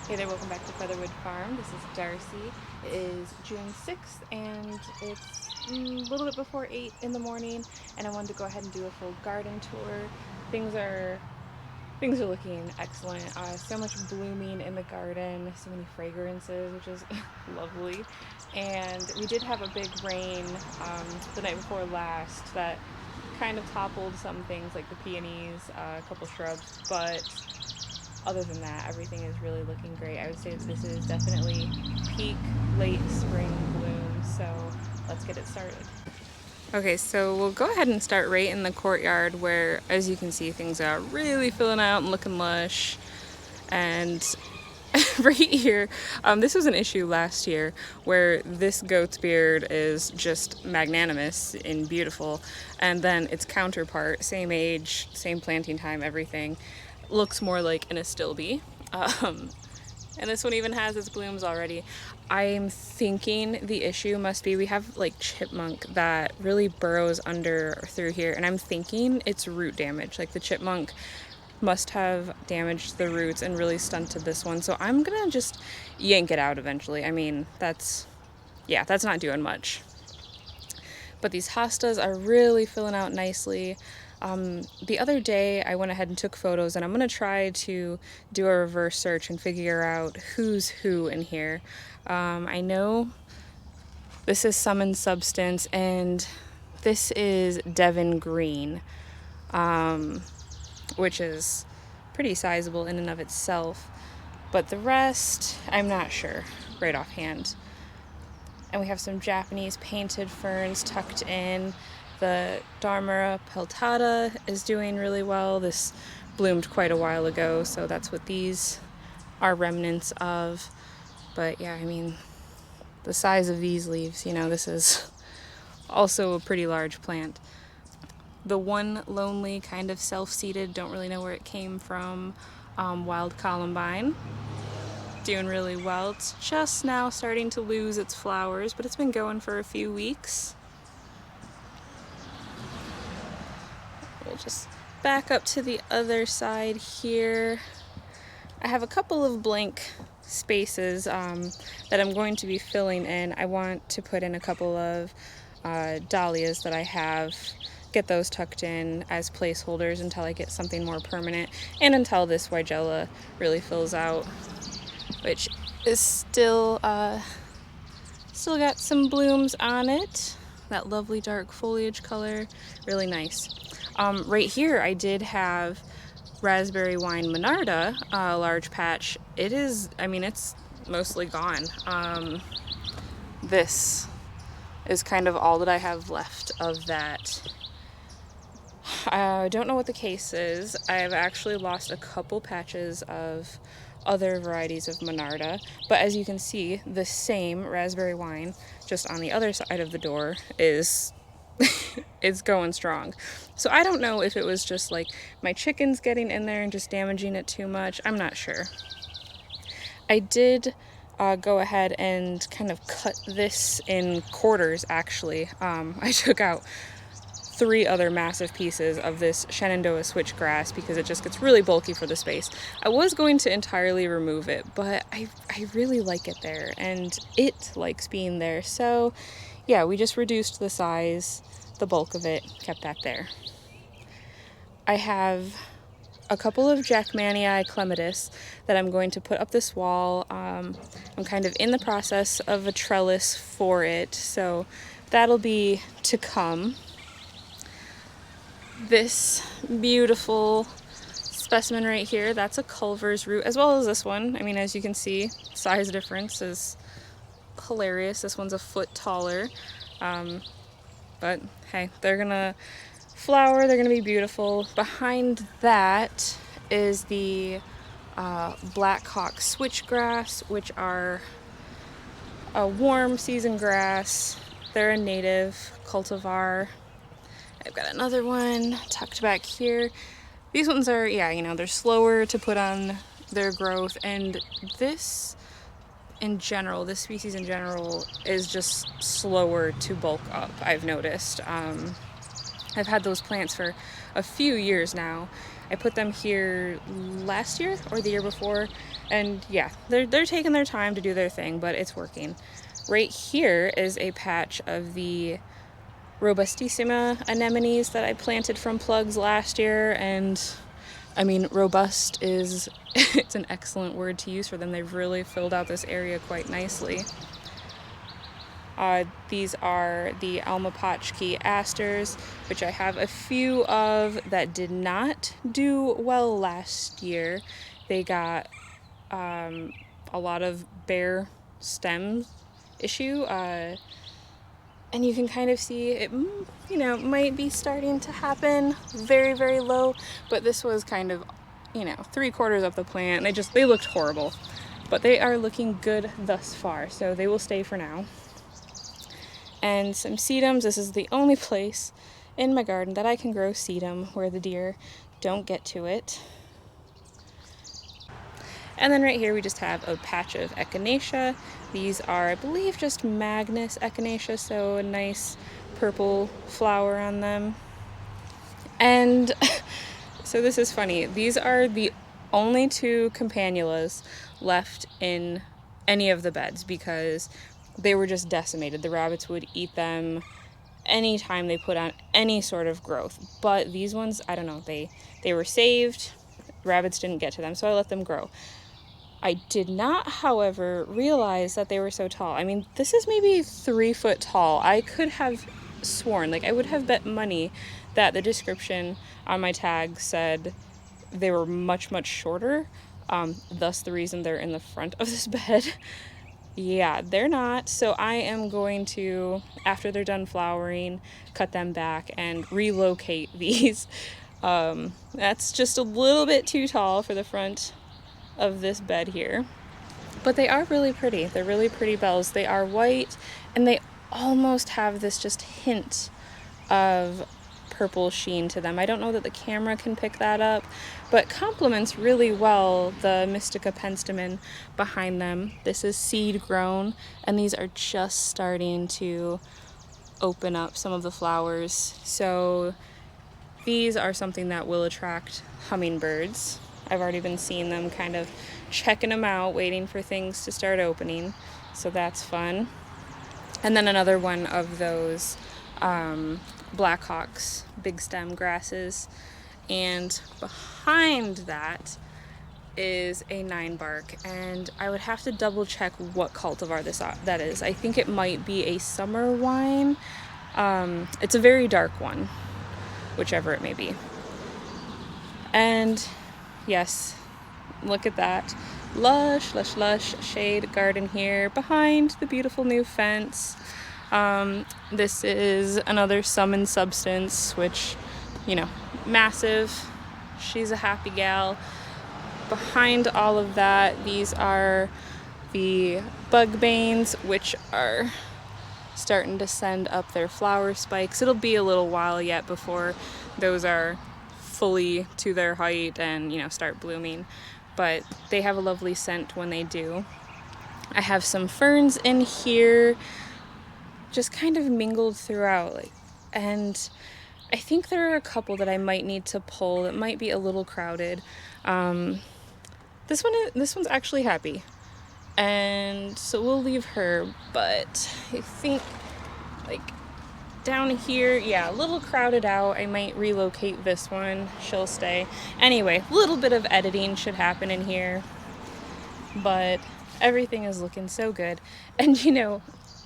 Hey there, welcome back to Featherwood Farm. This is Darcy. It is June 6th and it's a little bit before 8 in the morning, and I wanted to go ahead and do a full garden tour. Things are looking excellent. So much blooming in the garden, so many fragrances, which is lovely. And we did have a big rain the night before last that kind of toppled some things like the peonies, a couple shrubs, but other than that, everything is really looking great. I would say this is definitely peak late spring bloom, so let's get it started. Okay, so we'll go ahead and start right in the courtyard where, as you can see, things are really filling out and looking lush. And right here, this was an issue last year where this goat's beard is just magnanimous and beautiful, and then its counterpart, same age, same planting time, everything, looks more like an astilbe. And this one even has its blooms already. I'm thinking the issue must be we have like chipmunk that really burrows under through here, and I'm thinking it's root damage. Like the chipmunk must have damaged the roots and really stunted this one. So I'm gonna just yank it out eventually. I mean, that's not doing much. But these hostas are really filling out nicely. The other day I went ahead and took photos, and I'm going to try to do a reverse search and figure out who's who in here. I know this is Summon Substance, and this is Devon Green, which is pretty sizable in and of itself. But the rest, I'm not sure right offhand. And we have some Japanese painted ferns tucked in. The Dharmara peltata is doing really well. This bloomed quite a while ago, so that's what these are remnants of. But yeah, I mean, the size of these leaves, this is also a pretty large plant. The one lonely, kind of self-seeded, don't really know where it came from, wild columbine, doing really well. It's just now starting to lose its flowers, but it's been going for a few weeks. We'll just back up to the other side here. I have a couple of blank spaces that I'm going to be filling in. I want to put in a couple of dahlias that I have, get those tucked in as placeholders until I get something more permanent, and until this weigella really fills out, which is still got some blooms on it. That lovely dark foliage color, really nice. Right here I did have raspberry wine monarda, a large patch. It's mostly gone. This is kind of all that I have left of that. I don't know what the case is. I've actually lost a couple patches of other varieties of monarda, but as you can see, the same raspberry wine just on the other side of the door is it's going strong. So I don't know if it was just like my chickens getting in there and just damaging it too much. I'm not sure. I did go ahead and kind of cut this in quarters, actually. I took out 3 other massive pieces of this Shenandoah switchgrass because it just gets really bulky for the space. I was going to entirely remove it, but I really like it there, and it likes being there. So yeah, we just reduced the size, the bulk of it, kept that there. I have a couple of Jackmanii clematis that I'm going to put up this wall. I'm kind of in the process of a trellis for it, so that'll be to come. This beautiful specimen right here, that's a Culver's root, as well as this one. I mean, as you can see, size difference is hilarious. This one's a foot taller. But hey, they're gonna flower, they're gonna be beautiful. Behind that is the Black Hawk switchgrass, which are a warm season grass. They're a native cultivar. I've got another one tucked back here. These ones are, they're slower to put on their growth, and this species in general is just slower to bulk up, I've noticed. I've had those plants for a few years now, I put them here last year or the year before, and yeah, they're taking their time to do their thing, but it's working. Right here is a patch of the robustissima anemones that I planted from plugs last year, and I mean, robust is it's an excellent word to use for them. They've really filled out this area quite nicely. These are the Almapotchki asters, which I have a few of that did not do well last year. They got a lot of bare stem issue, and you can kind of see it, you know, might be starting to happen very, very low, but this was kind of, you know, 3/4 of the plant. They looked horrible, but they are looking good thus far, so they will stay for now. And some sedums. This is the only place in my garden that I can grow sedum where the deer don't get to it. And then right here we just have a patch of echinacea. These are, I believe, just Magnus echinacea, so a nice purple flower on them. And so this is funny. These are the only 2 campanulas left in any of the beds because they were just decimated. The rabbits would eat them anytime they put on any sort of growth. But these ones, I don't know, they were saved. Rabbits didn't get to them, so I let them grow. I did not, however, realize that they were so tall. I mean, this is maybe 3 foot tall. I could have sworn, like I would have bet money that the description on my tag said they were much, much shorter. Thus the reason they're in the front of this bed. Yeah, they're not. So I am going to, after they're done flowering, cut them back and relocate these. That's just a little bit too tall for the front of this bed here. But they are really pretty. They're really pretty bells. They are white, and they almost have this just hint of purple sheen to them. I don't know that the camera can pick that up, but complements really well the Mystica penstemon behind them. This is seed grown, and these are just starting to open up some of the flowers. So these are something that will attract hummingbirds. I've already been seeing them kind of checking them out, waiting for things to start opening. So that's fun. And then another one of those Blackhawks, big stem grasses. And behind that is a Ninebark. And I would have to double check what cultivar that is. I think it might be a summer wine. It's a very dark one, whichever it may be. And yes, look at that. Lush, lush, lush shade garden here behind the beautiful new fence. This is another Summon Substance, which, you know, massive. She's a happy gal. Behind all of that, these are the Bugbanes, which are starting to send up their flower spikes. It'll be a little while yet before those are fully to their height and, you know, start blooming, but they have a lovely scent when they do. I have some ferns in here just kind of mingled throughout, and I think there are a couple that I might need to pull. It might be a little crowded. This one's actually happy, and so we'll leave her. But I think, like, down here, yeah, a little crowded out. I might relocate this one. She'll stay. Anyway, a little bit of editing should happen in here, but everything is looking so good. And you know,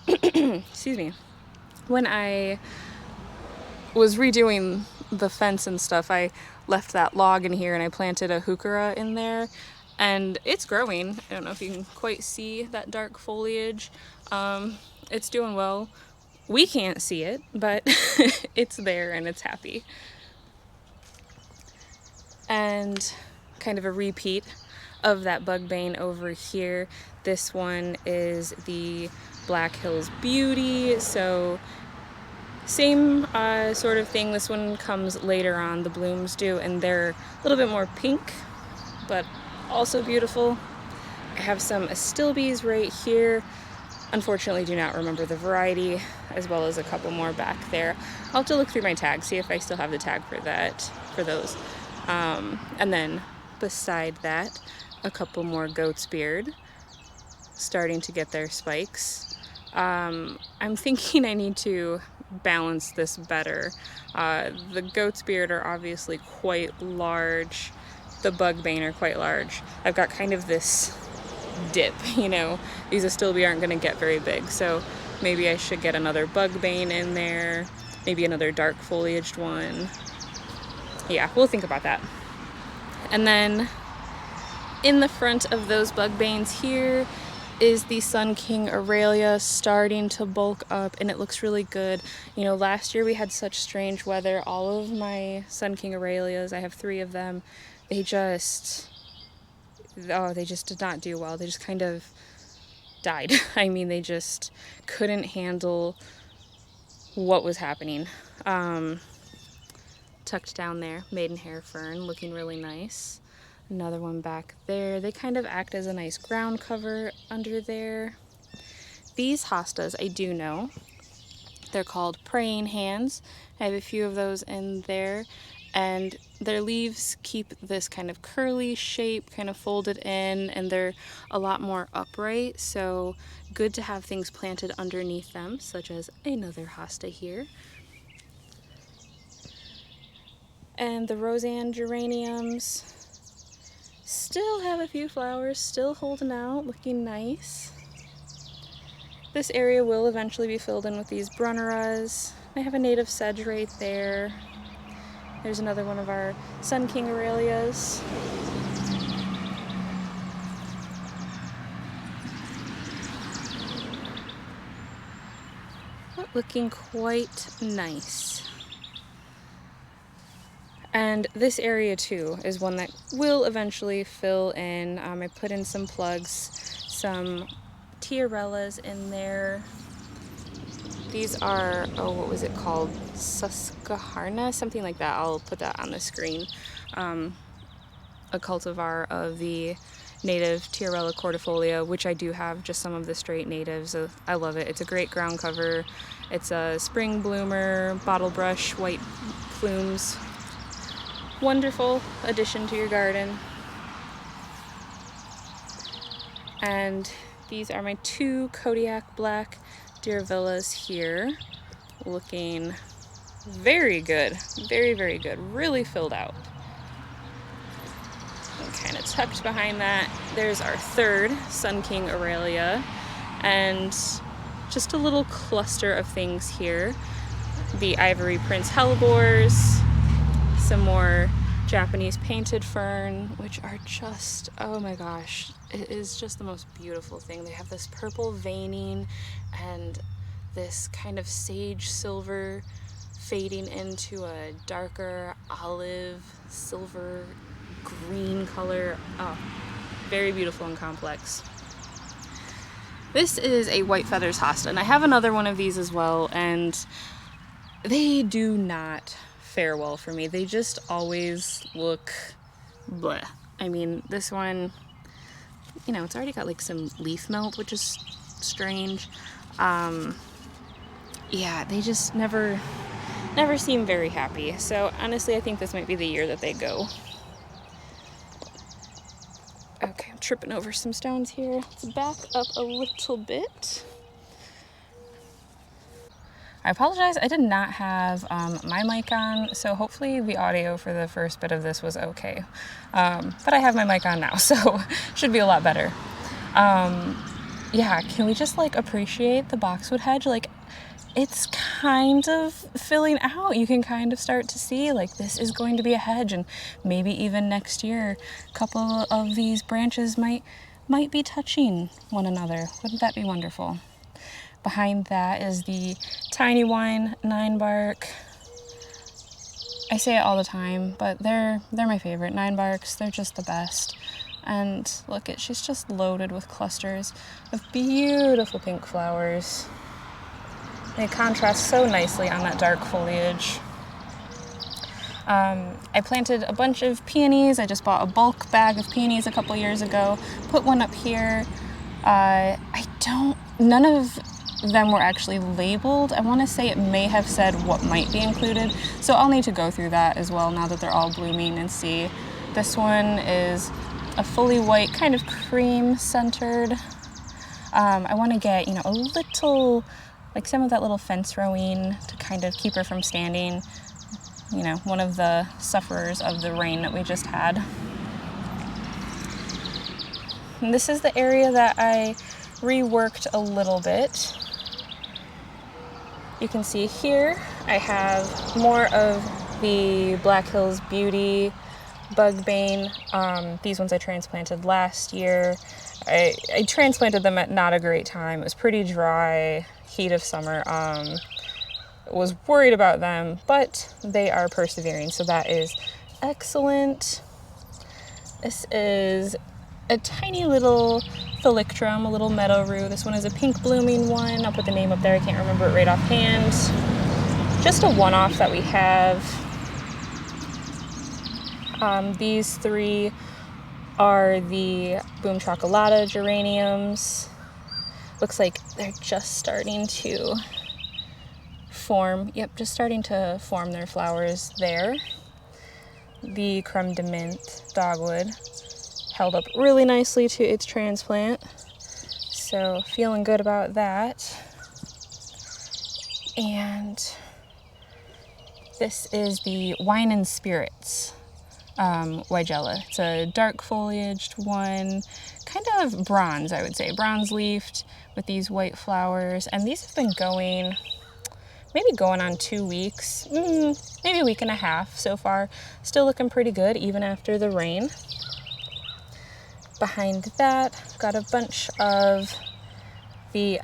excuse me, when I was redoing the fence and stuff, I left that log in here and I planted a heuchera in there, and it's growing. I don't know if you can quite see that dark foliage. It's doing well. We can't see it, but it's there and it's happy. And kind of a repeat of that Bugbane over here. This one is the Black Hills Beauty, so same sort of thing. This one comes later on, the blooms do, and they're a little bit more pink, but also beautiful. I have some Astilbes right here. Unfortunately, do not remember the variety, as well as a couple more back there. I'll have to look through my tag, see if I still have the tag for those. And then beside that, a couple more goat's beard starting to get their spikes. I'm thinking I need to balance this better. The goat's beard are obviously quite large. The bugbane are quite large. I've got kind of this dip, you know. These astilbe aren't going to get very big, so maybe I should get another bugbane in there, maybe another dark foliaged one. Yeah, we'll think about that. And then in the front of those bugbanes here is the Sun King Aurelia starting to bulk up, and it looks really good. You know, last year we had such strange weather. All of my Sun King Aurelias, I have 3 of them, they just did not do well. They just kind of died. I mean, they just couldn't handle what was happening. Tucked down there, maidenhair fern, looking really nice. Another one back there. They kind of act as a nice ground cover under there. These hostas, I do know. They're called praying hands. I have a few of those in there, and their leaves keep this kind of curly shape, kind of folded in, and they're a lot more upright, so good to have things planted underneath them, such as another hosta here. And the Roseanne geraniums still have a few flowers, still holding out, looking nice. This area will eventually be filled in with these brunneras. I have a native sedge right there. There's another one of our Sun King Aurelias. Looking quite nice. And this area too is one that will eventually fill in. I put in some plugs, some tiarellas in there. These are, what was it called? Susquehanna, something like that. I'll put that on the screen. A cultivar of the native Tiarella cordifolia, which I do have just some of the straight natives. I love it. It's a great ground cover. It's a spring bloomer, bottle brush, white plumes. Wonderful addition to your garden. And these are my 2 Kodiak black Diravillas here, looking very good, very, very good, really filled out. And kind of tucked behind that, there's our 3rd Sun King Aurelia, and just a little cluster of things here. The Ivory Prince hellebores, some more Japanese painted fern, which are just, oh my gosh, it is just the most beautiful thing. They have this purple veining and this kind of sage silver fading into a darker olive, silver, green color. Oh, very beautiful and complex. This is a white feathers hosta, and I have another one of these as well, and they do not fare well for me. They just always look bleh. I mean, this one, you know, it's already got like some leaf melt, which is strange. Yeah, they just never seem very happy. So honestly, I think this might be the year that they go. Okay, I'm tripping over some stones here. Let's back up a little bit. I apologize, I did not have my mic on, so hopefully the audio for the first bit of this was okay. But I have my mic on now, so should be a lot better. Yeah, can we just like appreciate the boxwood hedge? Like, it's kind of filling out. You can kind of start to see like this is going to be a hedge, and maybe even next year a couple of these branches might be touching one another. Wouldn't that be wonderful? Behind that is the tiny wine Ninebark. I say it all the time, but they're my favorite. Ninebarks, they're just the best. And look, she's just loaded with clusters of beautiful pink flowers. They contrast so nicely on that dark foliage. I planted a bunch of peonies. I just bought a bulk bag of peonies a couple years ago. Put one up here. None of them were actually labeled. I want to say it may have said what might be included, so I'll need to go through that as well now that they're all blooming and see. This one is a fully white, kind of cream centered. I want to get, a little, like some of that little fence rowing to kind of keep her from standing. One of the sufferers of the rain that we just had. And this is the area that I reworked a little bit. You can see here I have more of the Black Hills Beauty Bugbane. These ones I transplanted last year. I transplanted them at not a great time. It was pretty dry, heat of summer. Was worried about them, but they are persevering, so that is excellent. This is a tiny little Thalictrum, a little meadow rue. This one is a pink blooming one. I'll put the name up there. I can't remember it right offhand. Just a one-off that we have. These three are the Boom Chocolata geraniums. Looks like they're just starting to form. Yep, just starting to form their flowers there. The Creme de Mint dogwood held up really nicely to its transplant, so feeling good about that. And this is the Wine and Spirits Weigella. It's a dark foliaged one, kind of bronze, I would say, bronze leafed with these white flowers, and these have been going on 2 weeks, maybe a week and a half so far. Still looking pretty good even after the rain. Behind that, I've got a bunch of the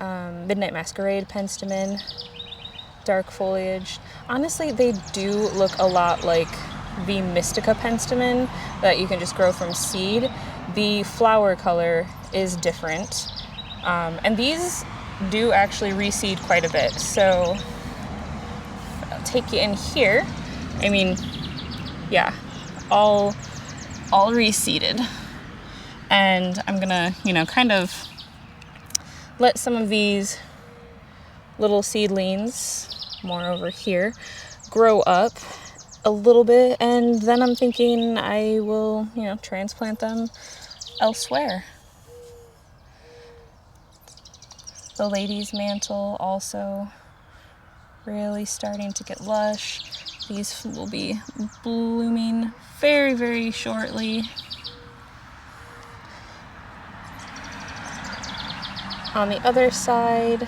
Midnight Masquerade penstemon, dark foliage. Honestly, they do look a lot like the Mystica penstemon that you can just grow from seed. The flower color is different, and these do actually reseed quite a bit. So I'll take you in here. I mean, yeah, all reseeded. And I'm gonna, kind of let some of these little seedlings, more over here, grow up a little bit, and then I'm thinking I will, transplant them elsewhere. The Lady's Mantle also really starting to get lush. These will be blooming very, very shortly. On the other side,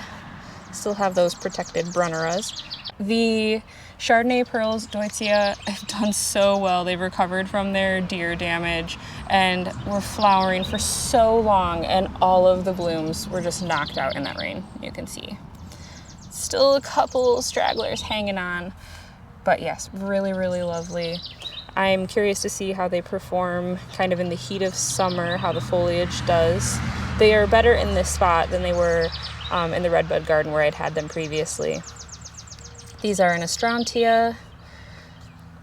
still have those protected brunneras. The Chardonnay pearls, Deutzia, have done so well. They've recovered from their deer damage and were flowering for so long, and all of the blooms were just knocked out in that rain, you can see. Still a couple stragglers hanging on, but yes, really, really lovely. I'm curious to see how they perform kind of in the heat of summer, how the foliage does. They are better in this spot than they were in the redbud garden where I'd had them previously. These are an Astrantia,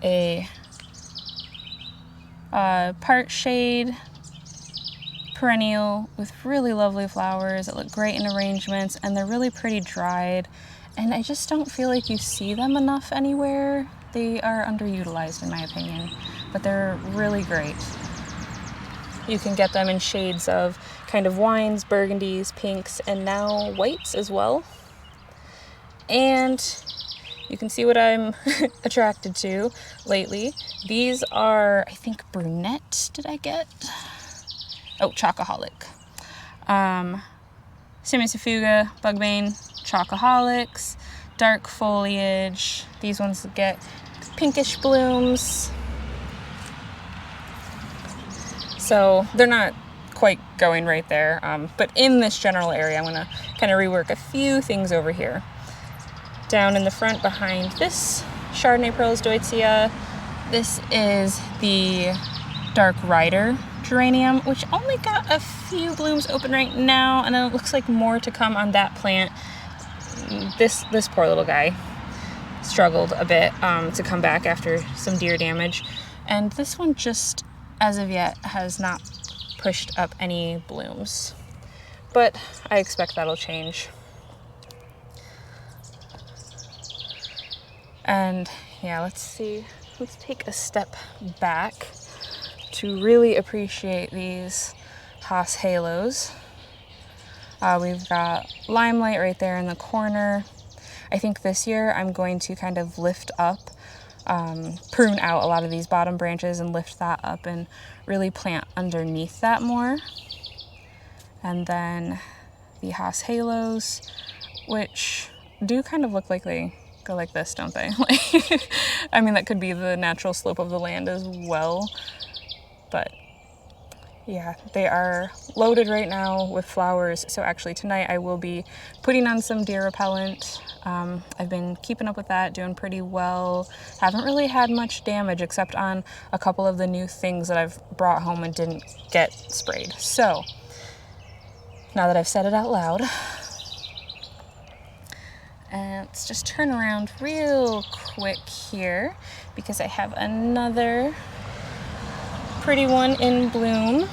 a part shade perennial with really lovely flowers that look great in arrangements, and they're really pretty dried, and I just don't feel like you see them enough anywhere. They are underutilized in my opinion, but they're really great. You can get them in shades of kind of wines, burgundies, pinks, and now whites as well. And you can see what I'm attracted to lately. These are, I think, brunette, did I get? Oh, Chocoholic. Simisafuga, Bugbane, Chocoholics, dark foliage. These ones get pinkish blooms. So they're not quite going right there, but in this general area, I'm gonna kind of rework a few things over here. Down in the front behind this Chardonnay Pearls Deutzia, this is the Dark Rider geranium, which only got a few blooms open right now, and then it looks like more to come on that plant. This poor little guy struggled a bit to come back after some deer damage, and this one just, as of yet, has not pushed up any blooms, but I expect that'll change. And yeah, let's take a step back to really appreciate these Haas halos. We've got limelight right there in the corner. I think this year I'm going to kind of lift up, prune out a lot of these bottom branches and lift that up and really plant underneath that more. And then the Haas halos, which do kind of look like they go like this, don't they? I mean, that could be the natural slope of the land as well, but yeah, they are loaded right now with flowers. So actually tonight I will be putting on some deer repellent. I've been keeping up with that, doing pretty well. Haven't really had much damage except on a couple of the new things that I've brought home and didn't get sprayed. So now that I've said it out loud, and let's just turn around real quick here because I have another pretty one in bloom.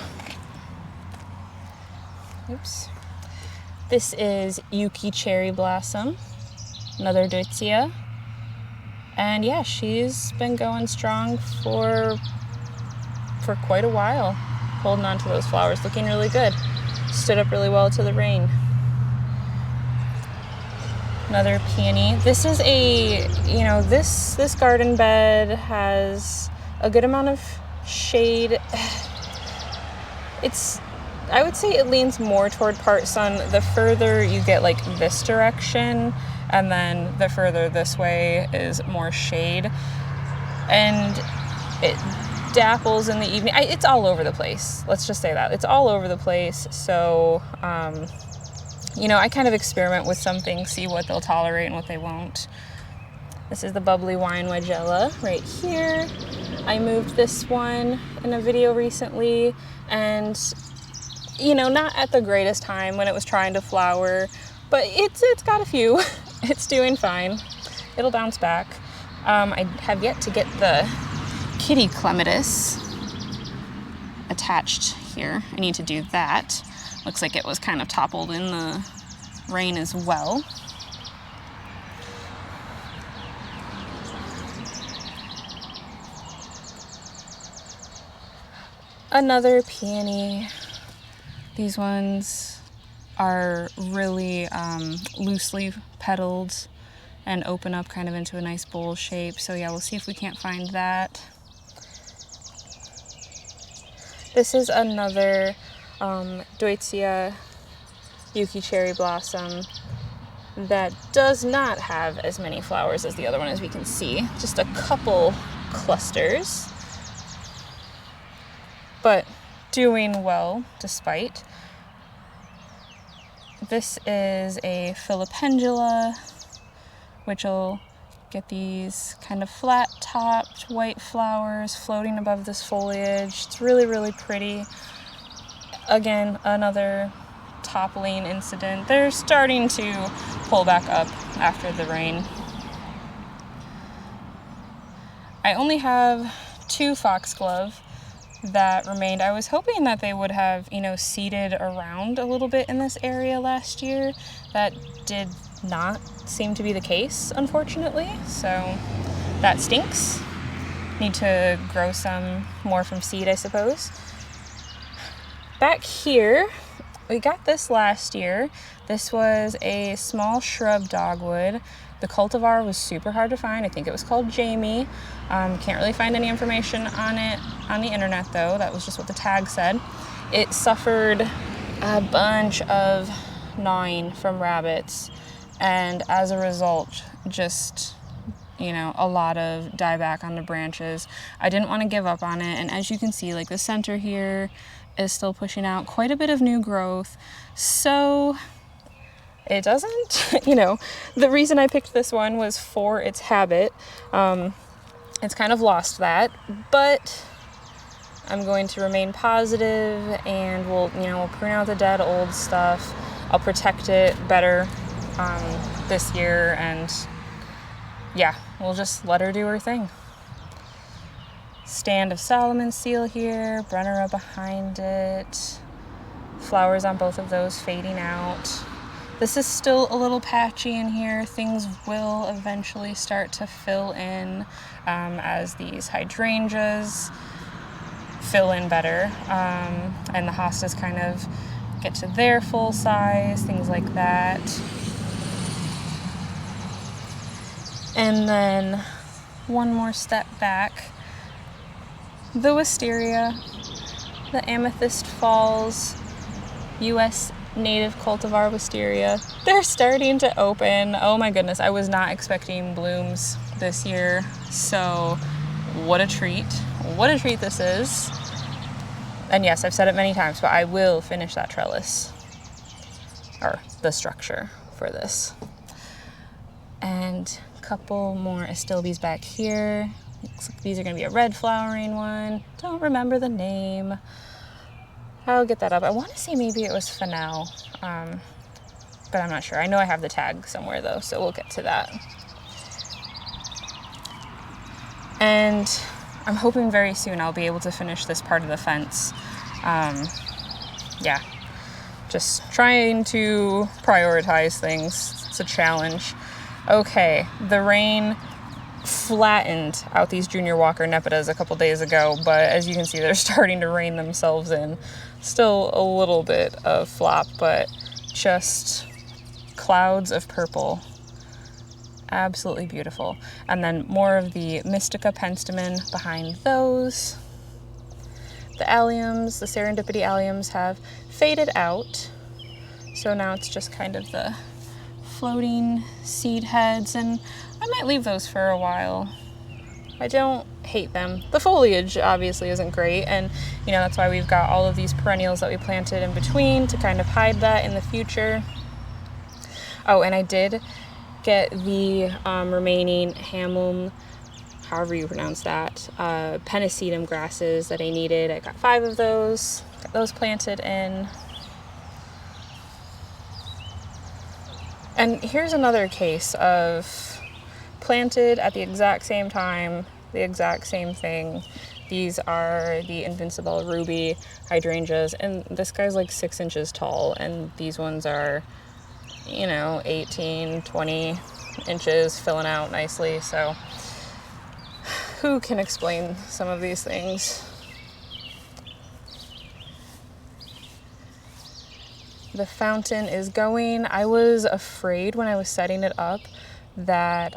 Oops. This is Yuki Cherry Blossom, another Deutzia. And yeah, she's been going strong for quite a while, holding on to those flowers, looking really good. Stood up really well to the rain. Another peony. This is a, this garden bed has a good amount of shade. I would say it leans more toward part sun the further you get like this direction, and then the further this way is more shade, and it dapples in the evening. It's all over the place. Let's just say that it's all over the place. So I kind of experiment with some things, see what they'll tolerate and what they won't. This is the bubbly wine Weigella right here. I moved this one in a video recently, and not at the greatest time when it was trying to flower, but it's got a few. It's doing fine. It'll bounce back. I have yet to get the kitty clematis attached here. I need to do that. Looks like it was kind of toppled in the rain as well. Another peony. These ones are really loosely petaled and open up kind of into a nice bowl shape. So yeah, we'll see if we can't find that. This is another Deutzia Yuki Cherry Blossom that does not have as many flowers as the other one, as we can see. Just a couple clusters, but doing well despite. This is a Filipendula, which will get these kind of flat-topped white flowers floating above this foliage. It's really, really pretty. Again, another toppling incident. They're starting to pull back up after the rain. I only have 2 foxglove that remained. I was hoping that they would have, seeded around a little bit in this area last year. That did not seem to be the case, unfortunately, so that stinks. Need to grow some more from seed, I suppose. Back here, we got this last year. This was a small shrub dogwood. The cultivar was super hard to find. I think it was called Jamie. Can't really find any information on it on the internet though. That was just what the tag said. It suffered a bunch of gnawing from rabbits, and as a result, just, a lot of dieback on the branches. I didn't want to give up on it, and as you can see, like the center here is still pushing out quite a bit of new growth. So it doesn't, the reason I picked this one was for its habit. It's kind of lost that, but I'm going to remain positive, and we'll prune out the dead old stuff. I'll protect it better this year, and yeah, we'll just let her do her thing. Stand of Solomon seal here, Brennera behind it. Flowers on both of those fading out. This is still a little patchy in here. Things will eventually start to fill in as these hydrangeas fill in better, and the hostas kind of get to their full size, things like that. And then one more step back, the wisteria, the Amethyst Falls U.S. native cultivar wisteria. They're starting to open. Oh my goodness, I was not expecting blooms this year, so what a treat. What a treat this is. And yes, I've said it many times, but I will finish that trellis, or the structure for this. And a couple more astilbes back here. Looks like these are going to be a red flowering one. Don't remember the name. I'll get that up. I want to say maybe it was fennel, but I'm not sure. I know I have the tag somewhere though, so we'll get to that. And I'm hoping very soon I'll be able to finish this part of the fence. Yeah, just trying to prioritize things. It's a challenge. Okay, the rain flattened out these Junior Walker Nepitas a couple days ago, but as you can see, they're starting to rein themselves in. Still a little bit of flop, but just clouds of purple. Absolutely beautiful. And then more of the Mystica penstemon behind those. The alliums, the serendipity alliums, have faded out, so now it's just kind of the floating seed heads, and I might leave those for a while. I don't hate them. The foliage obviously isn't great, and you know, that's why we've got all of these perennials that we planted in between to kind of hide that in the future. Oh, and I did get the remaining hamlum, however you pronounce that, pennisetum grasses that I needed. I got 5 of those, got those planted in. And here's another case of planted at the exact same time, the exact same thing. These are the Invincible Ruby hydrangeas, and this guy's like 6 inches tall, and these ones are, you know, 18, 20 inches, filling out nicely. So who can explain some of these things? The fountain is going. I was afraid when I was setting it up that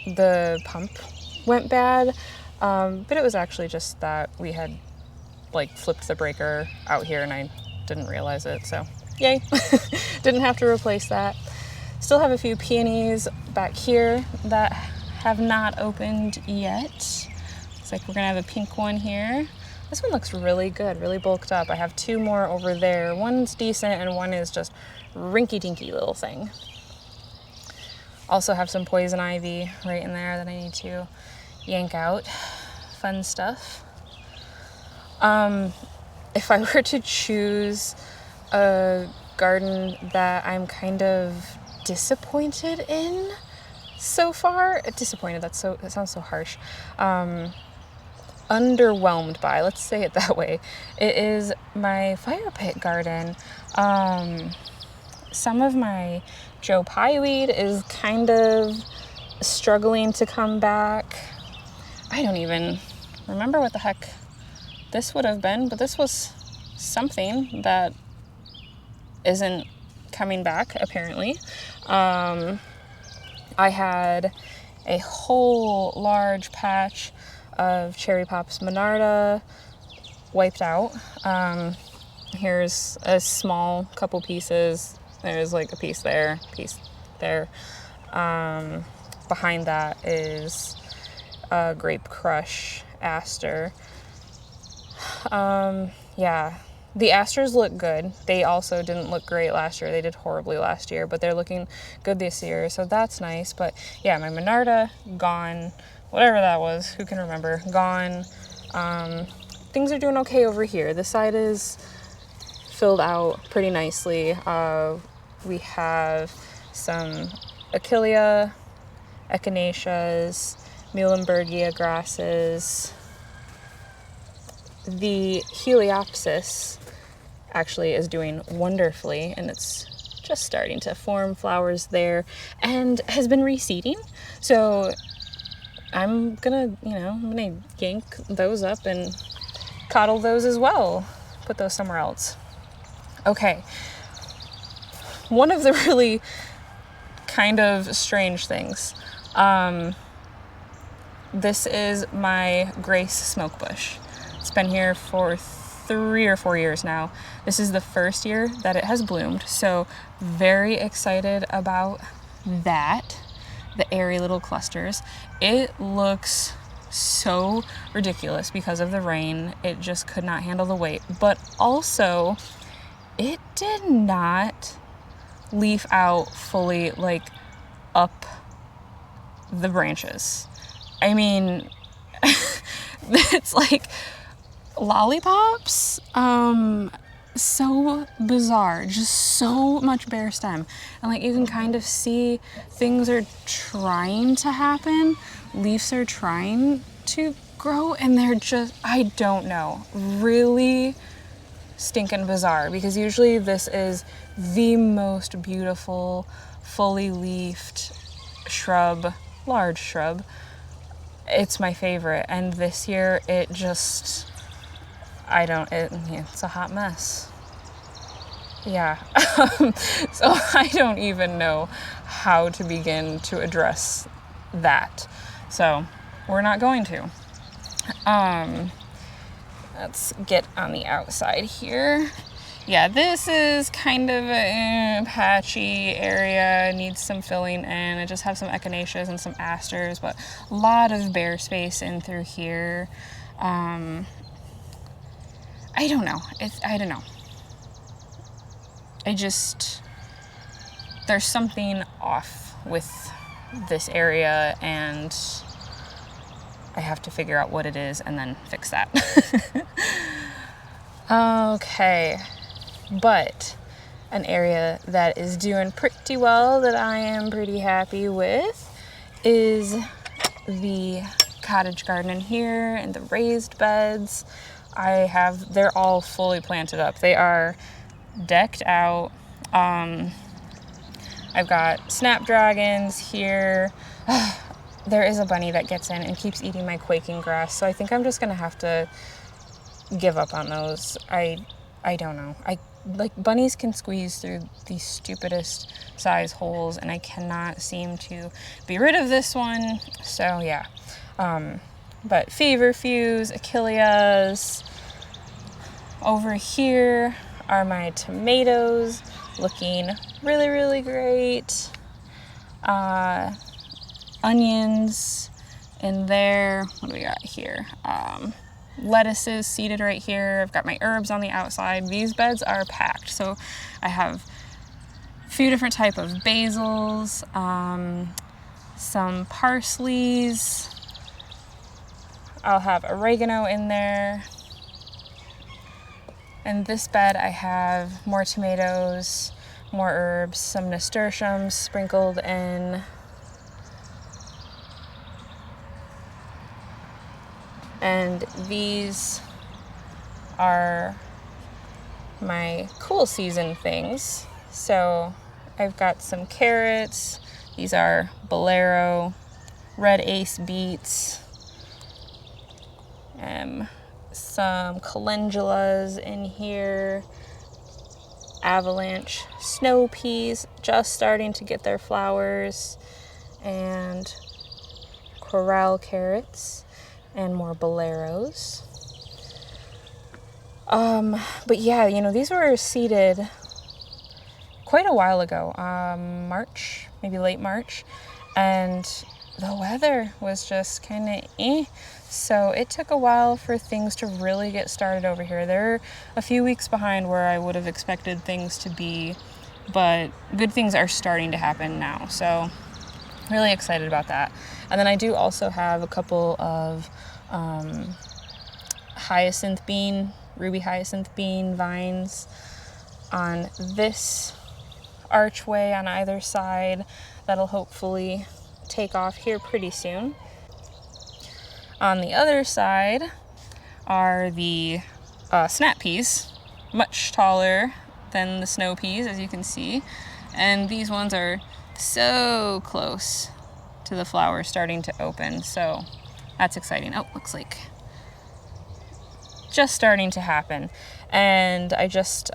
the pump went bad, but it was actually just that we had like flipped the breaker out here and I didn't realize it, so yay. Didn't have to replace that. Still have a few peonies back here that have not opened yet. Looks like we're gonna have a pink one here. This one looks really good, really bulked up. I have 2 more over there. One's decent and one is just rinky-dinky little thing. Also have some poison ivy right in there that I need to yank out. Fun stuff. If I were to choose a garden that I'm kind of disappointed in so far, disappointed, that sounds so harsh. Underwhelmed by, let's say it that way. It is my fire pit garden. Some of my Joe Pye weed is kind of struggling to come back. I don't even remember what the heck this would have been, but this was something that isn't coming back apparently. I had a whole large patch of Cherry Pops Monarda wiped out. Here's a small couple pieces. There's like a piece there, piece there. Behind that is a Grape Crush aster. Yeah, the asters look good. They also didn't look great last year. They did horribly last year, but they're looking good this year, so that's nice. But yeah, my Monarda, gone. Whatever that was, who can remember, gone. Things are doing okay over here. This side is filled out pretty nicely. We have some Achillea, Echinaceas, Muhlenbergia grasses. The Heliopsis actually is doing wonderfully, and it's just starting to form flowers there and has been reseeding. So I'm gonna, I'm gonna yank those up and coddle those as well. Put those somewhere else. Okay. One of the really kind of strange things. This is my Grace smoke bush. It's been here for 3 or 4 years now. This is the first year that it has bloomed, so very excited about that. The airy little clusters. It looks so ridiculous because of the rain. It just could not handle the weight, but also it did not leaf out fully, like up the branches. I mean, it's like lollipops. So bizarre, just so much bare stem, and like you can kind of see things are trying to happen, leaves are trying to grow, and they're just, I don't know, really stinking bizarre, because usually this is the most beautiful fully leafed shrub, large shrub. It's my favorite, and this year it just, it's a hot mess. Yeah. So I don't even know how to begin to address that. So we're not going to. Let's get on the outside here. Yeah, this is kind of a patchy area, needs some filling in. I just have some echinaceas and some asters, but a lot of bare space in through here. I don't know. There's something off with this area, and I have to figure out what it is and then fix that. Okay, but an area that is doing pretty well that I am pretty happy with is the cottage garden in here and the raised beds. They're all fully planted up. They are decked out. I've got snapdragons here. There is a bunny that gets in and keeps eating my quaking grass, so I think I'm just gonna have to give up on those. I don't know. Bunnies can squeeze through the stupidest size holes, and I cannot seem to be rid of this one. So yeah. But feverfews, achilleas. Over here are my tomatoes, looking really, really great. Onions in there. What do we got here? Lettuces seeded right here. I've got my herbs on the outside. These beds are packed. So I have a few different type of basils, some parsleys. I'll have oregano in there. In this bed I have more tomatoes, more herbs, some nasturtiums sprinkled in. And these are my cool season things. So I've got some carrots. These are bolero, red ace beets, some calendulas in here, avalanche snow peas just starting to get their flowers, and corral carrots, and more boleros. But yeah, these were seeded quite a while ago, March, maybe late March, and the weather was just kind of so it took a while for things to really get started over here. They're a few weeks behind where I would have expected things to be, but good things are starting to happen now, so really excited about that. And then I do also have a couple of ruby hyacinth bean vines on this archway on either side that'll hopefully take off here pretty soon. On the other side are the snap peas, much taller than the snow peas, as you can see. And these ones are so close to the flowers starting to open, so that's exciting. Oh, looks like just starting to happen. And I just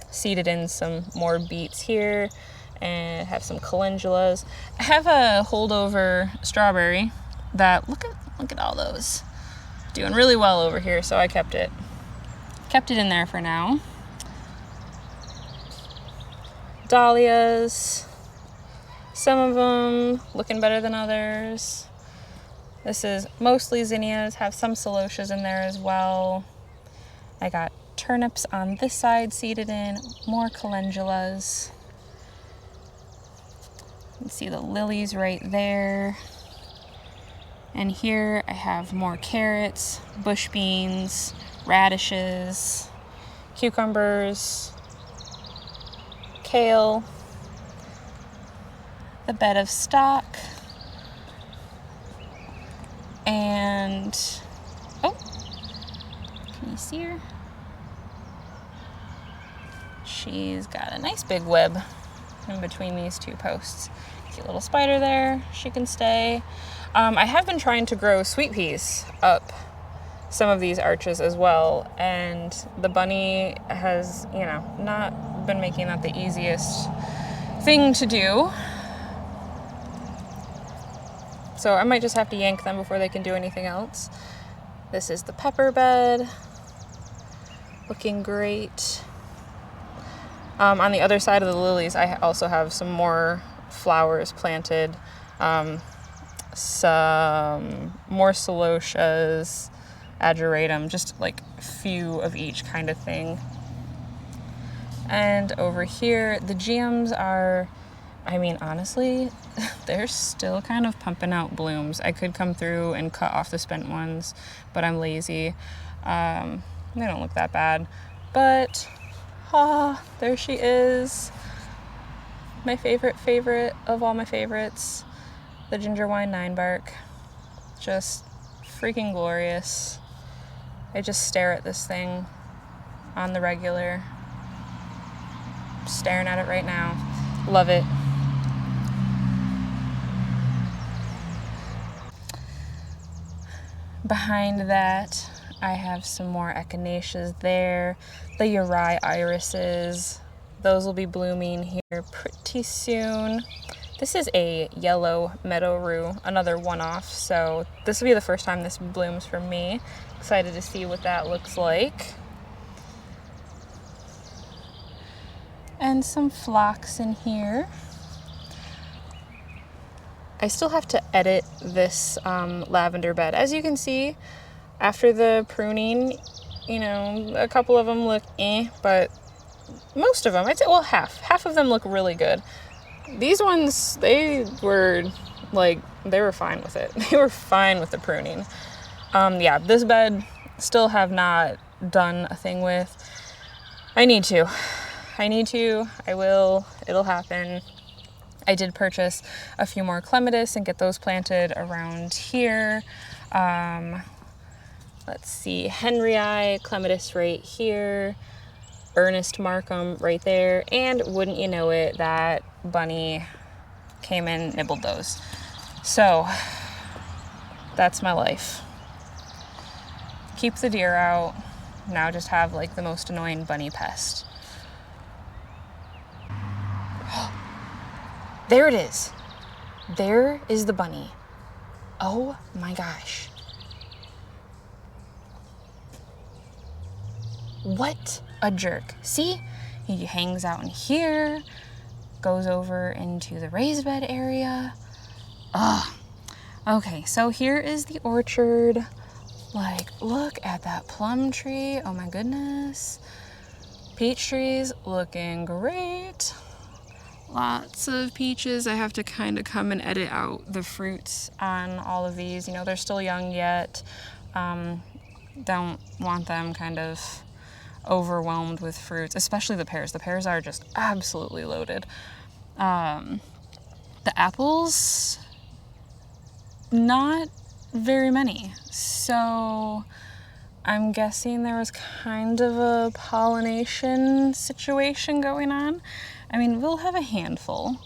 seeded in some more beets here and have some calendulas. I have a holdover strawberry that look at all those, doing really well over here, so I kept it in there for now. Dahlias, some of them looking better than others. This is mostly zinnias, have some celotias in there as well. I got turnips on this side seeded in, more calendulas. You can see the lilies right there. And here I have more carrots, bush beans, radishes, cucumbers, kale, the bed of stock, and oh, can you see her? She's got a nice big web in between these two posts. Cute little spider there, she can stay. I have been trying to grow sweet peas up some of these arches as well, and the bunny has, not been making that the easiest thing to do. So I might just have to yank them before they can do anything else. This is the pepper bed, looking great. On the other side of the lilies, I also have some more flowers planted, some more celotias, ageratum, just like a few of each kind of thing. And over here, the geums are, honestly, they're still kind of pumping out blooms. I could come through and cut off the spent ones, but I'm lazy. They don't look that bad, but there she is. My favorite of all my favorites, the ginger wine Ninebark. Just freaking glorious. I just stare at this thing on the regular. I'm staring at it right now. Love it. Behind that, I have some more echinaceas there. The uri irises. Those will be blooming here pretty soon. This is a yellow meadow rue, another one-off, so this will be the first time this blooms for me. Excited to see what that looks like. And some phlox in here. I still have to edit this lavender bed. As you can see, after the pruning, a couple of them look but most of them, I'd say, well, half of them look really good. These ones, they were fine with it. They were fine with the pruning. This bed still have not done a thing with. I need to. I will. It'll happen. I did purchase a few more clematis and get those planted around here. Let's see, Henryi clematis right here, Ernest Markham right there, and wouldn't you know it, that bunny came in, nibbled those. So that's my life. Keep the deer out. Now just have the most annoying bunny pest. There it is. There is the bunny. Oh my gosh. What a jerk. See? He hangs out in here, goes over into the raised bed area. Ugh. Okay, so here is the orchard. Look at that plum tree. Oh my goodness. Peach trees looking great. Lots of peaches. I have to kind of come and edit out the fruits on all of these. They're still young yet. Don't want them kind of overwhelmed with fruits, especially the pears. The pears are just absolutely loaded. The apples, not very many. So I'm guessing there was kind of a pollination situation going on. I mean, we'll have a handful.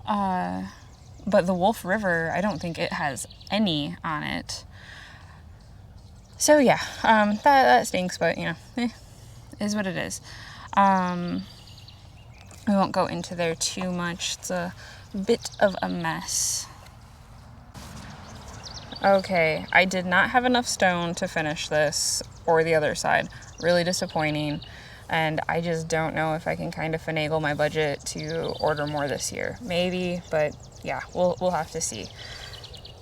But the Wolf River, I don't think it has any on it. So yeah, that stinks, but you know, is what it is. We won't go into there too much. It's a bit of a mess. Okay, I did not have enough stone to finish this or the other side. Really disappointing. And I just don't know if I can kind of finagle my budget to order more this year. Maybe, but yeah, we'll have to see.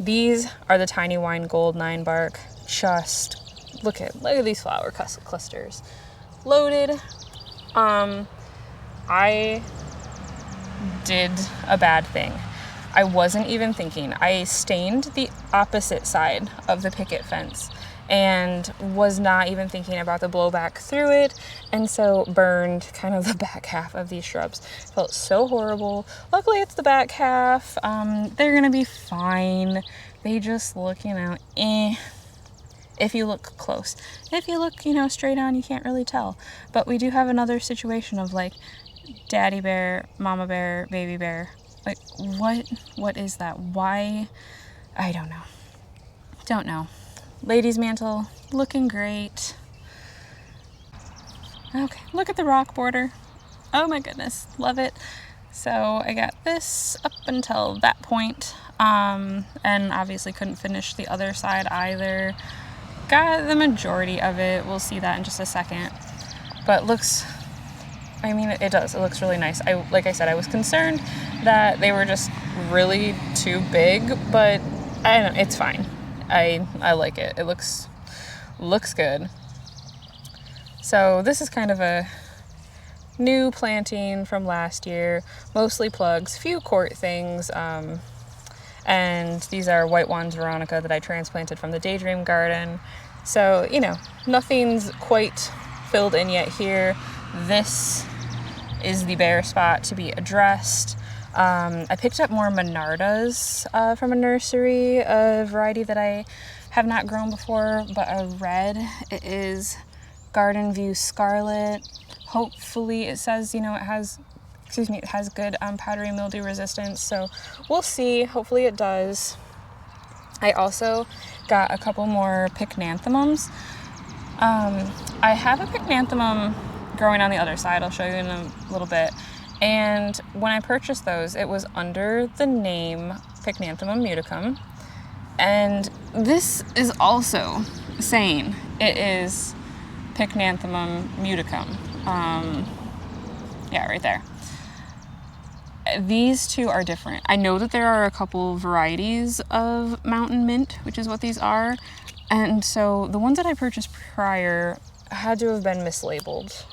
These are the Tiny Wine Gold Ninebark. Just look at these flower clusters. Loaded. I did a bad thing. I wasn't even thinking. I stained the opposite side of the picket fence and was not even thinking about the blowback through it, and so burned kind of the back half of these shrubs. Felt so horrible. Luckily it's the back half. They're gonna be fine. They just look, you know, if you look close. If you look, you know, straight on, you can't really tell. But we do have another situation of like daddy bear, mama bear, baby bear. Like, what is that? Why? I don't know. Lady's mantle, looking great. Okay, look at the rock border. Oh my goodness, love it. So I got this up until that point, and obviously couldn't finish the other side either. Got the majority of it. We'll see that in just a second. But looks, I mean, it does. It looks really nice. Like I said, I was concerned that they were just really too big, but I don't know, it's fine. I like it. It looks good. So this is kind of a new planting from last year, mostly plugs, few court things, and these are White Wands Veronica that I transplanted from the Daydream Garden. So, you know, nothing's quite filled in yet here. This is the bare spot to be addressed. I picked up more Monardas from a nursery, a variety that I have not grown before, but a red. It is Garden View Scarlet. Hopefully it says, you know, it has good powdery mildew resistance, so we'll see. Hopefully it does. I also got a couple more pycnanthemums. I have a pycnanthemum growing on the other side. I'll show you in a little bit. And when I purchased those, it was under the name Pycnanthemum muticum. And this is also saying it is Pycnanthemum muticum. Yeah, right there. These two are different. I know that there are a couple varieties of mountain mint, which is what these are. And so the ones that I purchased prior had to have been mislabeled.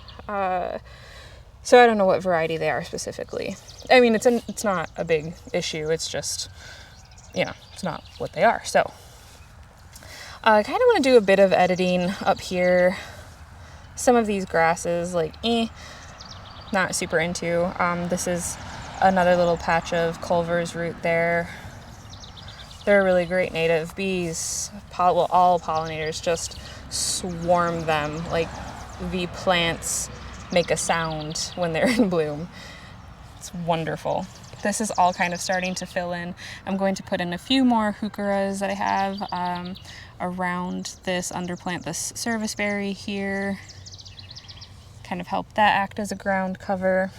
So I don't know what variety they are specifically. I mean, it's not a big issue. It's just, you know, it's not what they are. So I kind of want to do a bit of editing up here. Some of these grasses, like, not super into. This is another little patch of Culver's root there. They're really great native. Bees, all pollinators just swarm them. Like, the plants make a sound when they're in bloom. It's wonderful. This is all kind of starting to fill in. I'm going to put in a few more heucheras that I have around this underplant, this serviceberry here. Kind of help that act as a ground cover.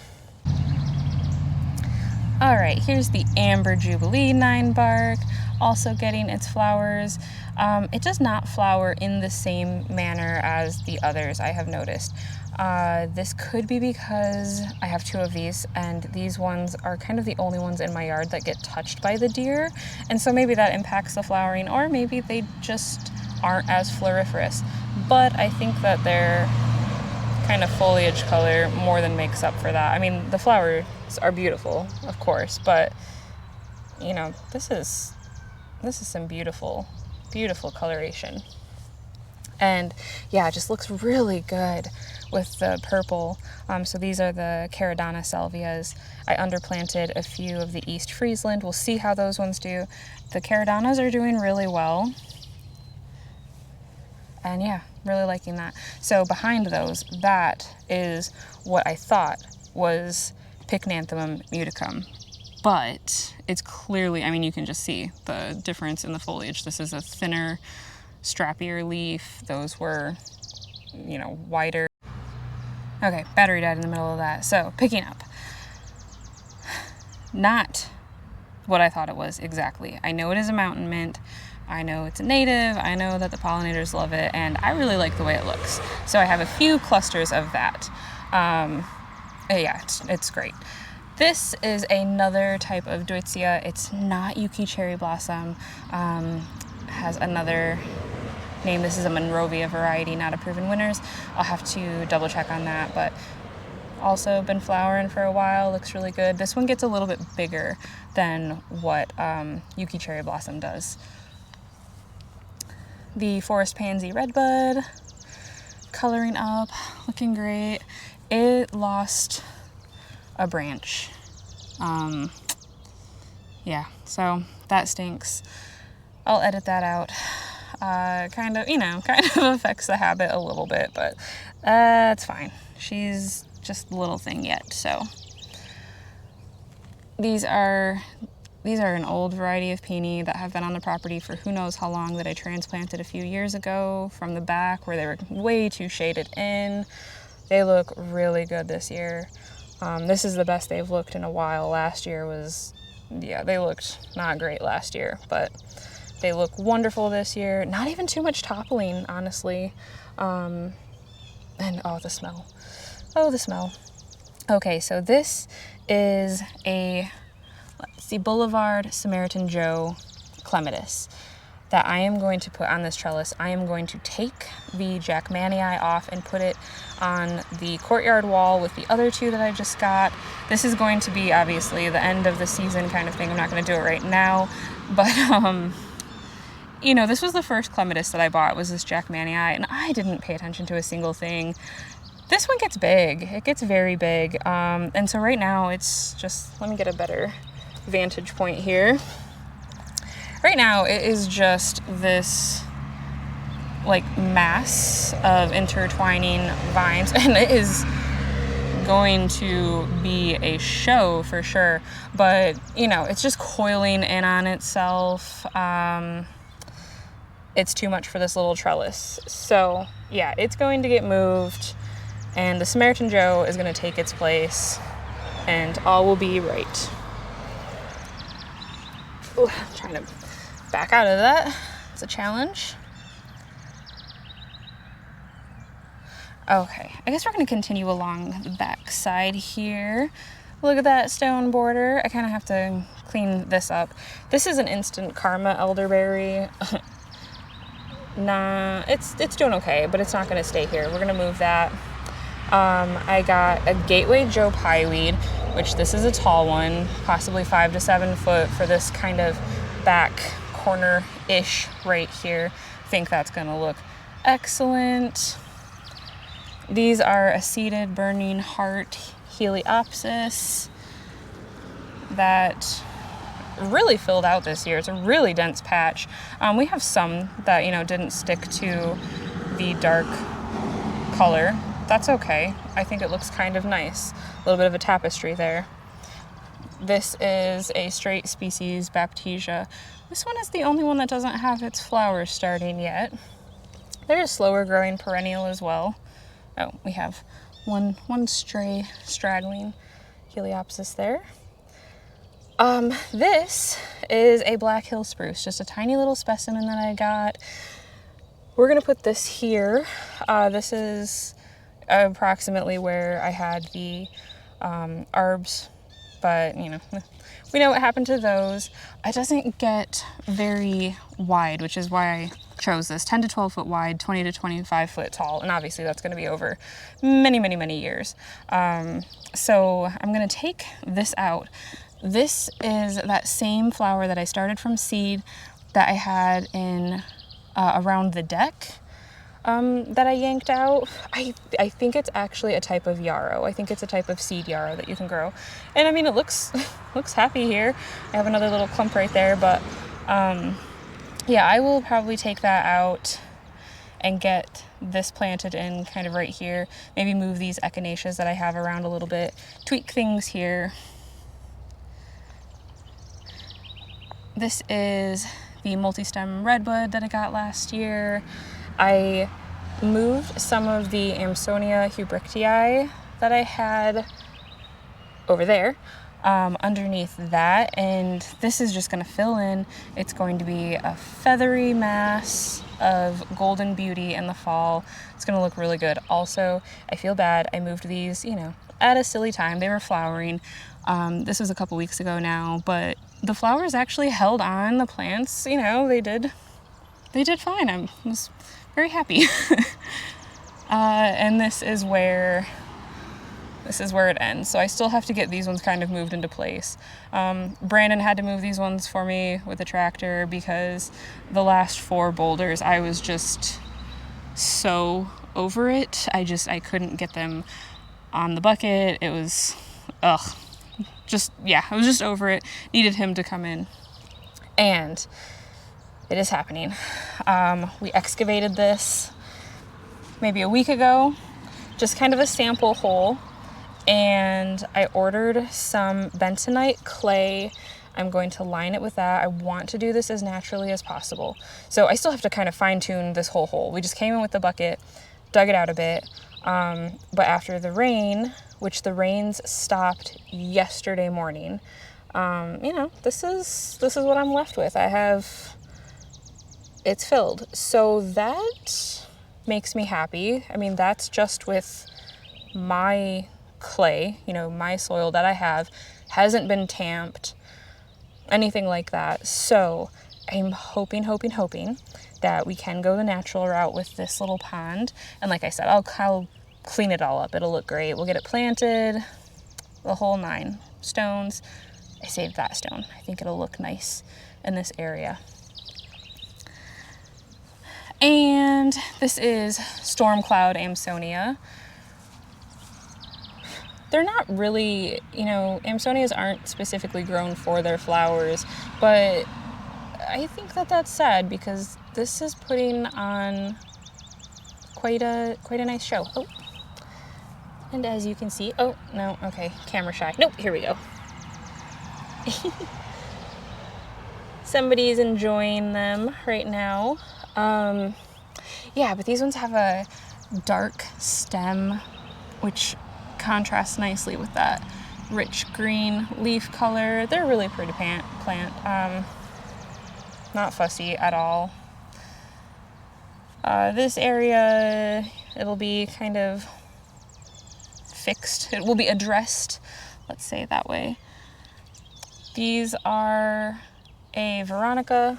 All right, here's the Amber Jubilee Ninebark, also getting its flowers. It does not flower in the same manner as the others, I have noticed. This could be because I have two of these, and these ones are kind of the only ones in my yard that get touched by the deer, and so maybe that impacts the flowering, or maybe they just aren't as floriferous. But I think that their kind of foliage color more than makes up for that. I mean, the flowers are beautiful, of course, but you know, this is some beautiful coloration. And yeah, it just looks really good with the purple. So these are the Caradonna salvias. I underplanted a few of the East Friesland. We'll see how those ones do. The Caradonnas are doing really well. And yeah, really liking that. So behind those, that is what I thought was Pycnanthemum muticum. But it's clearly, I mean, you can just see the difference in the foliage. This is a thinner, strappier leaf. Those were, you know, wider. Okay, battery died in the middle of that. So picking up. Not what I thought it was exactly. I know it is a mountain mint. I know it's a native. I know that the pollinators love it, and I really like the way it looks. So I have a few clusters of that. Yeah, it's great. This is another type of Deutzia. It's not Yuki cherry blossom. Has another name. This is a Monrovia variety, not a proven winners. I'll have to double check on that, but also been flowering for a while. Looks really good. This one gets a little bit bigger than what Yuki cherry blossom does. The forest pansy redbud, coloring up, looking great. It lost a branch. Yeah, so that stinks. I'll edit that out. Kind of affects the habit a little bit, but it's fine. She's just a little thing yet, so. These are an old variety of peony that have been on the property for who knows how long, that I transplanted a few years ago from the back where they were way too shaded in. They look really good this year. This is the best they've looked in a while. Last year was, yeah, they looked not great last year, but they look wonderful this year. Not even too much toppling, honestly. And oh, the smell. Oh, the smell. Okay, so this is a, let's see, Boulevard Samaritan Joe clematis that I am going to put on this trellis. I am going to take the Jackmanii off and put it on the courtyard wall with the other two that I just got. This is going to be obviously the end of the season kind of thing. I'm not going to do it right now, but you know, this was the first clematis that I bought, was this Jackmanii, and I didn't pay attention to a single thing. This one gets big. It gets very big. And so right now it's just, let me get a better vantage point here. Right now it is just this like mass of intertwining vines, and it is going to be a show for sure, but you know, it's just coiling in on itself. It's too much for this little trellis. So yeah, it's going to get moved, and the Samaritan Joe is going to take its place, and all will be right. Ooh, I'm trying to back out of that. It's a challenge. Okay, I guess we're going to continue along the back side here. Look at that stone border. I kind of have to clean this up. This is an instant karma elderberry. Nah, it's doing okay, but it's not going to stay here. We're going to move that. I got a Gateway Joe pieweed, which this is a tall one, possibly 5 to 7 foot for this kind of back corner-ish right here. I think that's going to look excellent. These are a seeded burning heart Heliopsis that really filled out this year. It's a really dense patch. We have some that, you know, didn't stick to the dark color. That's okay. I think it looks kind of nice. A little bit of a tapestry there. This is a straight species Baptisia. This one is the only one that doesn't have its flowers starting yet. They're a slower growing perennial as well. Oh, we have one stray straggling Heliopsis there. This is a Black Hill spruce, just a tiny little specimen that I got. We're gonna put this here. This is approximately where I had the arbs, but you know, we know what happened to those. It doesn't get very wide, which is why I chose this. 10 to 12 foot wide, 20 to 25 foot tall, and obviously that's going to be over many years. So I'm going to take this out. This is that same flower that I started from seed that I had in around the deck that I yanked out. I think it's actually a type of yarrow. I think it's a type of seed yarrow that you can grow. And I mean, it looks happy here. I have another little clump right there, but yeah, I will probably take that out and get this planted in kind of right here. Maybe move these echinaceas that I have around a little bit, tweak things here. This is the multi-stem redbud that I got last year. I moved some of the Amsonia hubrichtii that I had over there underneath that, and this is just going to fill in. It's going to be a feathery mass of golden beauty in the fall. It's going to look really good. Also, I feel bad I moved these, you know, at a silly time. They were flowering. This was a couple weeks ago now, but the flowers actually held on. The plants, you know, they did fine. I was very happy. And this is where it ends. So I still have to get these ones kind of moved into place. Brandon had to move these ones for me with a tractor because the last 4 boulders, I was just so over it. I couldn't get them on the bucket. It was, I was just over it. Needed him to come in. And it is happening. We excavated this maybe a week ago, just kind of a sample hole. And I ordered some bentonite clay. I'm going to line it with that. I want to do this as naturally as possible. So I still have to kind of fine tune this whole hole. We just came in with the bucket, dug it out a bit. But after the rain, which the rains stopped yesterday morning, you know, this is what I'm left with. It's filled. So that makes me happy. I mean, that's just with my clay, you know, my soil that I have, hasn't been tamped, anything like that. So I'm hoping that we can go the natural route with this little pond. And like I said, I'll clean it all up. It'll look great. We'll get it planted, the whole 9 stones. I saved that stone. I think it'll look nice in this area. And this is storm cloud Amsonia. They're not really, you know, Amsonias aren't specifically grown for their flowers, but I think that that's sad because this is putting on quite a nice show. Oh, and as you can see, oh, no, okay, camera shy. Nope, here we go. Somebody's enjoying them right now. Yeah, but these ones have a dark stem, which contrasts nicely with that rich green leaf color. They're really pretty plant. Not fussy at all. This area, it'll be kind of fixed. It will be addressed, let's say it that way. These are a Veronica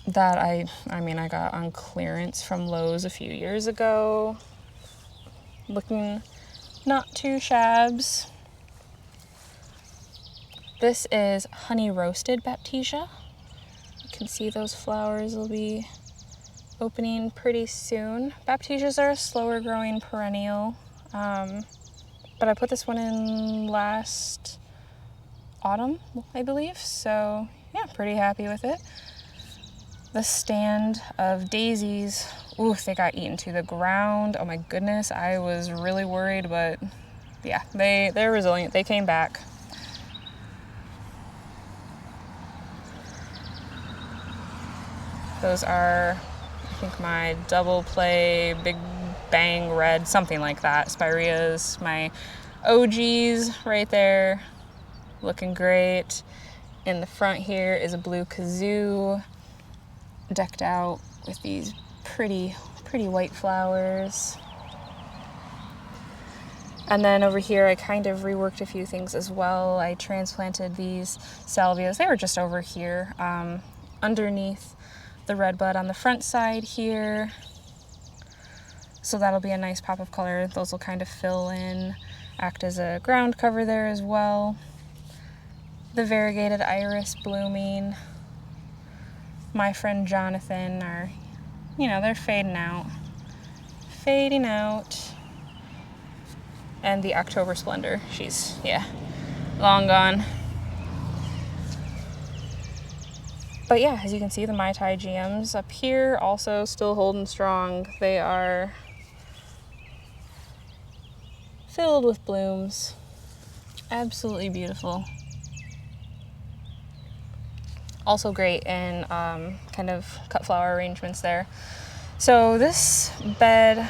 that I got on clearance from Lowe's a few years ago. Looking not too shabs. This is honey roasted Baptisia. You can see those flowers will be opening pretty soon. Baptisias are a slower growing perennial, but I put this one in last autumn, I believe, so yeah, pretty happy with it. The stand of daisies, ooh, they got eaten to the ground. Oh my goodness, I was really worried, but yeah, they're resilient. They came back. Those are, I think, my double play, big bang red, something like that. Spireas, my OGs right there, looking great. In the front here is a blue kazoo, decked out with these pretty white flowers. And then over here I kind of reworked a few things as well. I transplanted these salvias. They were just over here, underneath the redbud on the front side here. So that'll be a nice pop of color. Those will kind of fill in, act as a ground cover there as well. The variegated iris blooming. My friend Jonathan are, you know, they're fading out. And the October Splendor, she's, yeah, long gone. But yeah, as you can see, the Mai Tai GMs up here also still holding strong. They are filled with blooms. Absolutely beautiful. Also great in kind of cut flower arrangements there. So this bed,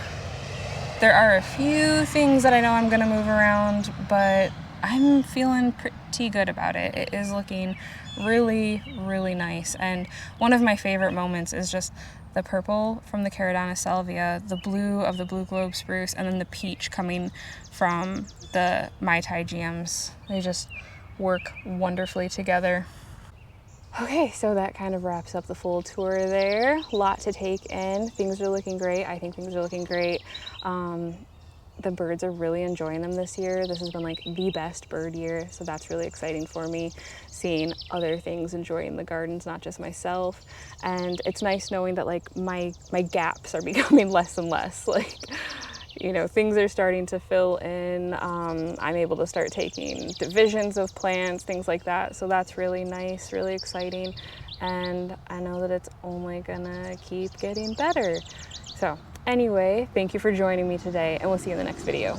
there are a few things that I know I'm gonna move around, but I'm feeling pretty good about it. It is looking really, really nice. And one of my favorite moments is just the purple from the Caradonna salvia, the blue of the blue globe spruce, and then the peach coming from the Mai Tai GMs. They just work wonderfully together. Okay, so that kind of wraps up the full tour there. A lot to take in. Things are looking great. I think things are looking great. The birds are really enjoying them this year. This has been like the best bird year, so that's really exciting for me, seeing other things enjoying the gardens, not just myself. And it's nice knowing that like my gaps are becoming less and less. Like, you know, things are starting to fill in. I'm able to start taking divisions of plants, things like that. So that's really nice, really exciting. And I know that it's only gonna keep getting better. So anyway, thank you for joining me today, and we'll see you in the next video.